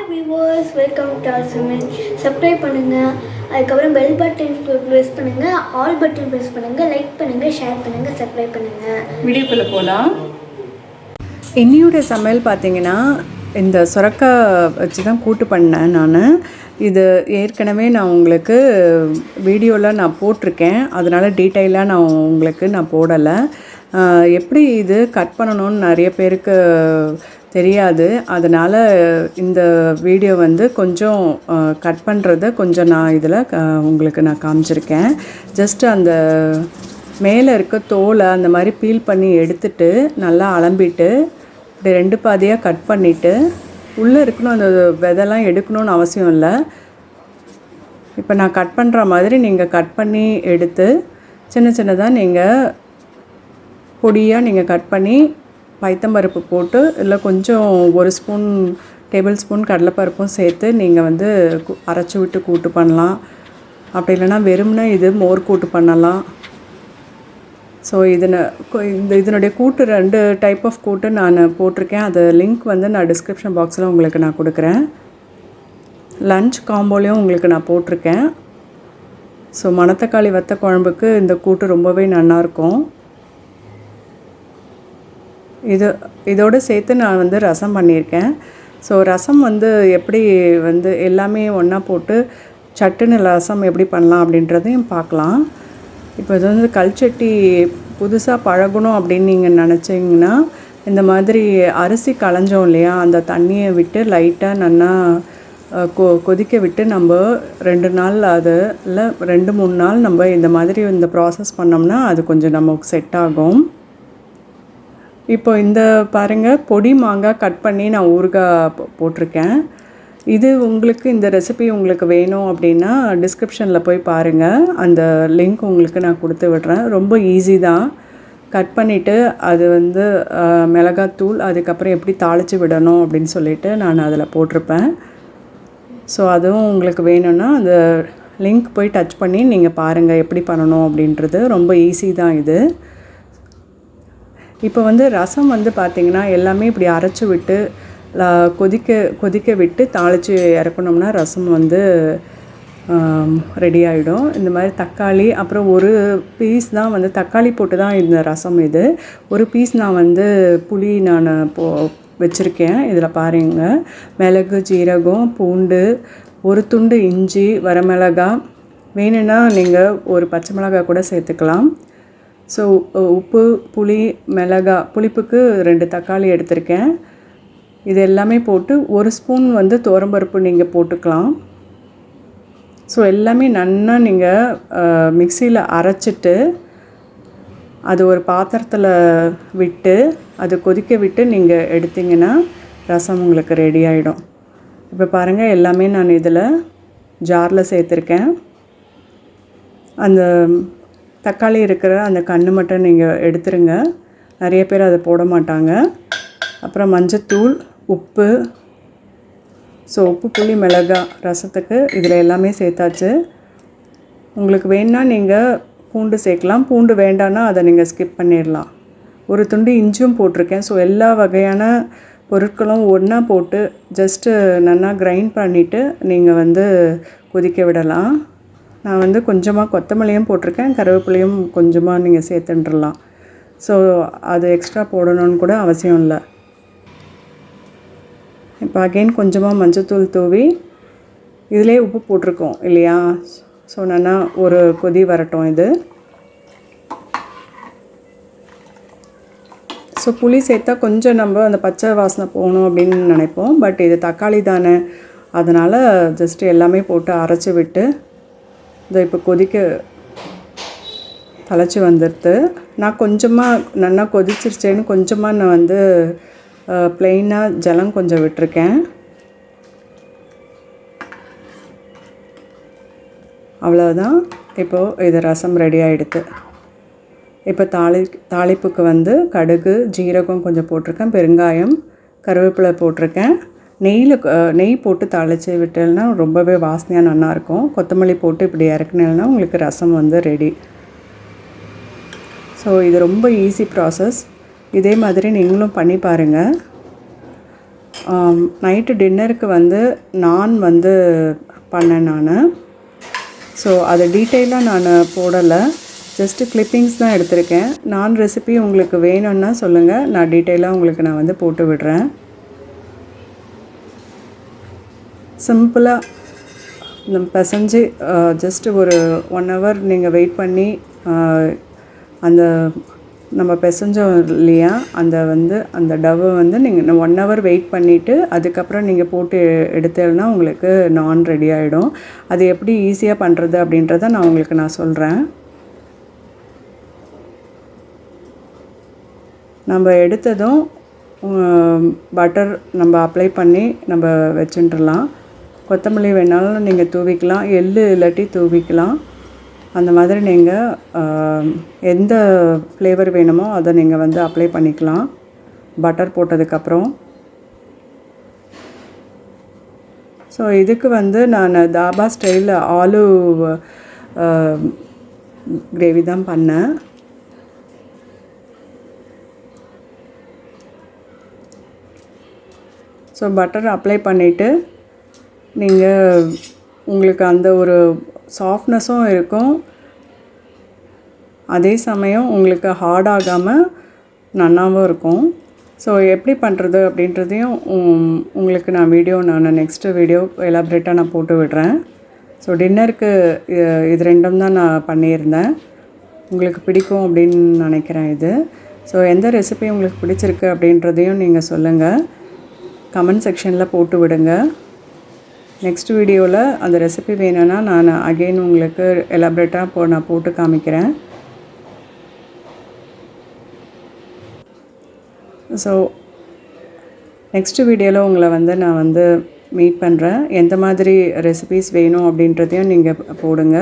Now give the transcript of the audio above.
viewers, welcome to our channel. Subscribe பண்ணுங்க. அதுக்கப்புறம் bell button press பண்ணுங்க, ஆல் பட்டன் press பண்ணுங்க, லைக் பண்ணுங்க, ஷேர் பண்ணுங்க, சப்ஸ்கிரைப் பண்ணுங்க. வீடியோக்குள்ள போலாம். இன்னியோட சமையல் பார்த்தீங்கன்னா இந்த சுரக்காய் வச்சு தான் கூட்டு பண்ணேன் நான். இது ஏற்கனவே நான் உங்களுக்கு வீடியோவில் நான் போட்டிருக்கேன், அதனால் டீட்டெயிலாக நான் போடலை. எப்படி இது கட் பண்ணணும்னு நிறைய பேருக்கு தெரியாது. அதனால் இந்த வீடியோ வந்து கொஞ்சம் கட் பண்ணுறத கொஞ்சம் நான் இதில் உங்களுக்கு நான் காமிச்சிருக்கேன். ஜஸ்ட்டு அந்த மேலே இருக்க தோலை அந்த மாதிரி பீல் பண்ணி எடுத்துட்டு நல்லா அலம்பிட்டு இப்படி 2 பாதியாக கட் பண்ணிவிட்டு உள்ளே இருக்கணும், அந்த விதைலாம் எடுக்கணும்னு அவசியம் இல்லை. இப்போ நான் கட் பண்ணுற மாதிரி நீங்கள் கட் பண்ணி எடுத்து சின்ன சின்னதாக நீங்கள் பொடியாக நீங்கள் கட் பண்ணி பைத்தம்பருப்பு போட்டு இல்லை கொஞ்சம் 1 டேபிள் ஸ்பூன் கடலைப்பருப்பும் சேர்த்து நீங்கள் வந்து அரைச்சி விட்டு கூட்டு பண்ணலாம். அப்படி இல்லைன்னா வெறும்னா இது மோர் கூட்டு பண்ணலாம். ஸோ இதனுடைய கூட்டு 2 டைப் ஆஃப் கூட்டு நான் போட்டிருக்கேன். அது லிங்க் வந்து நான் டிஸ்கிரிப்ஷன் பாக்ஸில் உங்களுக்கு நான் கொடுக்குறேன். லன்ச் காம்போலையும் உங்களுக்கு நான் போட்டிருக்கேன். ஸோ மணத்தக்காளி வத்த குழம்புக்கு இந்த கூட்டு ரொம்பவே நல்லாயிருக்கும். இதோடு சேர்த்து நான் வந்து ரசம் பண்ணியிருக்கேன். ஸோ ரசம் வந்து எப்படி வந்து எல்லாமே ஒன்றா போட்டு சட்டுன்னு ரசம் எப்படி பண்ணலாம் அப்படின்றதையும் பார்க்கலாம். இப்போ இது வந்து கல்ச்சட்டி புதுசாக பழகணும் அப்படின்னு நீங்கள் நினச்சிங்கன்னா இந்த மாதிரி அரிசி களைஞ்சோம் இல்லையா, அந்த தண்ணியை விட்டு லைட்டாக நல்லா கொதிக்க விட்டு நம்ம 2 நாள் அது இல்லை 2-3 நாள் நம்ம இந்த மாதிரி இந்த ப்ராசஸ் பண்ணோம்னா அது கொஞ்சம் நமக்கு செட் ஆகும். இப்போ இந்த பாருங்கள், பொடி மாங்காய் கட் பண்ணி நான் ஊறுகாய் போட்டிருக்கேன். இது உங்களுக்கு இந்த ரெசிபி உங்களுக்கு வேணும் அப்படின்னா டிஸ்கிரிப்ஷனில் போய் பாருங்கள், அந்த லிங்க் உங்களுக்கு நான் கொடுத்து விடுறேன். ரொம்ப ஈஸி தான். கட் பண்ணிவிட்டு அது வந்து மிளகாத்தூள் அதுக்கப்புறம் எப்படி தாளித்து விடணும் அப்படின்னு சொல்லிவிட்டு நான் அதில் போட்டிருப்பேன். ஸோ அதுவும் உங்களுக்கு வேணும்னா அந்த லிங்க் போய் டச் பண்ணி நீங்கள் பாருங்கள் எப்படி பண்ணணும் அப்படின்றது. ரொம்ப ஈஸி தான் இது. இப்போ வந்து ரசம் வந்து பார்த்திங்கன்னா எல்லாமே இப்படி அரைச்சி விட்டு கொதிக்க விட்டு தாளித்து இறக்கணும்னா ரசம் வந்து ரெடி ஆகிடும். இந்த மாதிரி தக்காளி அப்புறம் 1 பீஸ் தான் வந்து தக்காளி போட்டு தான் இந்த ரசம். இது 1 பீஸ் நான் வந்து புளி நான் வச்சுருக்கேன். இதில் பாருங்கள், மிளகு, ஜீரகம், பூண்டு, 1 துண்டு இஞ்சி, வரமிளகாய், வேணும்னா நீங்கள் 1 பச்சை மிளகாய் கூட சேர்த்துக்கலாம். ஸோ உப்பு, புளி, மிளகாய், புளிப்புக்கு 2 தக்காளி எடுத்திருக்கேன். இது எல்லாமே போட்டு 1 ஸ்பூன் வந்து துவரம்பருப்பு நீங்கள் போட்டுக்கலாம். ஸோ எல்லாமே நல்லா நீங்கள் மிக்சியில் அரைச்சிட்டு அது ஒரு பாத்திரத்தில் விட்டு அது கொதிக்க விட்டு நீங்கள் எடுத்திங்கன்னா ரசம் உங்களுக்கு ரெடி ஆகிடும். இப்போ பாருங்கள், எல்லாமே நான் இதில் ஜாரில் சேர்த்துருக்கேன். அந்த தக்காளி இருக்கிற அந்த கன்று மட்டும் நீங்கள் எடுத்துருங்க. நிறைய பேர் அதை போட மாட்டாங்க. அப்புறம் மஞ்சத்தூள், உப்பு. ஸோ உப்பு, புளி, மிளகாய் ரசத்துக்கு இதில் எல்லாமே சேர்த்தாச்சு. உங்களுக்கு வேணுன்னா நீங்கள் பூண்டு சேர்க்கலாம், பூண்டு வேண்டான்னா அதை நீங்கள் ஸ்கிப் பண்ணிடலாம். 1 துண்டு இஞ்சியும் போட்டிருக்கேன். ஸோ எல்லா வகையான பொருட்களும் ஒன்றா போட்டு ஜஸ்ட்டு நல்லா கிரைண்ட் பண்ணிவிட்டு நீங்கள் வந்து கொதிக்க விடலாம். நான் வந்து கொஞ்சமாக கொத்தமல்லியும் போட்டிருக்கேன், கருவேப்பிலையும் கொஞ்சமாக நீங்கள் சேர்த்துட்டுலாம். ஸோ அது எக்ஸ்ட்ரா போடணுன்னு கூட அவசியம் இல்லை. இப்போ அகெயின் கொஞ்சமாக மஞ்சத்தூள் தூவி இதிலே உப்பு போட்டிருக்கோம் இல்லையா. ஸோ நல்லா ஒரு கொதி வரட்டும் இது. ஸோ புளி சேர்த்தா கொஞ்சம் நம்ம அந்த பச்சை வாசனை போகணும் அப்படின்னு நினைப்போம். பட் இது தக்காளி தானே, அதனால் ஜஸ்ட்டு எல்லாமே போட்டு அரைச்சி விட்டு இதை இப்போ கொதிக்க தலைச்சி வந்துடுது. நான் கொஞ்சமாக நல்லா கொதிச்சிருச்சேன்னு கொஞ்சமாக நான் வந்து ப்ளெயினாக ஜலம் கொஞ்சம் விட்டுருக்கேன். அவ்வளோதான். இப்போது இது ரசம் ரெடி ஆகிடுது. இப்போ தாளிப்புக்கு வந்து கடுகு, ஜீரகம் கொஞ்சம் போட்டிருக்கேன், பெருங்காயம், கருவேப்பிலை போட்டிருக்கேன். நெய் போட்டு தாளித்து விட்டேன்னா ரொம்பவே வாசனையாக நல்லாயிருக்கும். கொத்தமல்லி போட்டு இப்படி இறக்குனேன்னா உங்களுக்கு ரசம் வந்து ரெடி. ஸோ இது ரொம்ப ஈஸி ப்ராசஸ். இதே மாதிரி நீங்களும் பண்ணி பாருங்கள். நைட்டு டின்னருக்கு வந்து நான் வந்து பண்ணேன் நான். ஸோ அதை டீட்டெயிலாக நான் போடலை, ஜஸ்ட்டு கிளிப்பிங்ஸ் தான் எடுத்திருக்கேன். நான் ரெசிபி உங்களுக்கு வேணும்னா சொல்லுங்கள், நான் டீட்டெயிலாக உங்களுக்கு நான் வந்து போட்டு விடுறேன். சிம்பிளாக நம்ம பிசைஞ்சு ஜஸ்ட்டு ஒரு 1 hour நீங்கள் வெயிட் பண்ணி அந்த நம்ம பிசைஞ்சோம் இல்லையா, அந்த டவ்வை வந்து நீங்கள் 1 hour வெயிட் பண்ணிவிட்டு அதுக்கப்புறம் நீங்கள் போட்டு எடுத்தேன்னா உங்களுக்கு நான் ரெடி ஆகிடும். அது எப்படி ஈஸியாக பண்ணுறது அப்படின்றத நான் உங்களுக்கு சொல்கிறேன். நம்ம எடுத்ததும் பட்டர் நம்ம அப்ளை பண்ணி நம்ம வச்சுட்டுலாம். கொத்தமல்லி வேணாலும் நீங்கள் தூவிக்கலாம், எள்ளு இல்லாட்டி தூவிக்கலாம். அந்த மாதிரி நீங்கள் எந்த ஃப்ளேவர் வேணுமோ அதை நீங்கள் வந்து அப்ளை பண்ணிக்கலாம் பட்டர் போட்டதுக்கப்புறம். ஸோ இதுக்கு வந்து நான் தாபா ஸ்டைலில் ஆலு கிரேவி தான் பண்ணேன். ஸோ பட்டர் அப்ளை பண்ணிவிட்டு நீங்கள் உங்களுக்கு அந்த ஒரு சாஃப்ட்னஸும் இருக்கும், அதே சமயம் உங்களுக்கு ஹார்ட் ஆகாமல் நல்லாவும் இருக்கும். ஸோ எப்படி பண்ணுறது அப்படின்றதையும் உங்களுக்கு நான் நெக்ஸ்ட்டு வீடியோ எலாபரேட்டாக நான் போட்டு விடுறேன். ஸோ டின்னருக்கு இது 2ம் தான் நான் பண்ணியிருந்தேன். உங்களுக்கு பிடிக்கும் அப்படின்னு நினைக்கிறேன் இது. ஸோ எந்த ரெசிபி உங்களுக்கு பிடிச்சிருக்கு அப்படின்றதையும் நீங்கள் சொல்லுங்கள், கமெண்ட் செக்ஷனில் போட்டு விடுங்க. நெக்ஸ்ட் வீடியோவில் அந்த ரெசிபி வேணும்னா நான் அகெயின் உங்களுக்கு எலாபரேட்டாக நான் போட்டு காமிக்கிறேன். ஸோ நெக்ஸ்ட் வீடியோவில் உங்களை நான் மீட் பண்ணுறேன். எந்த மாதிரி ரெசிபீஸ் வேணும் அப்படின்றதையும் நீங்கள் போடுங்க.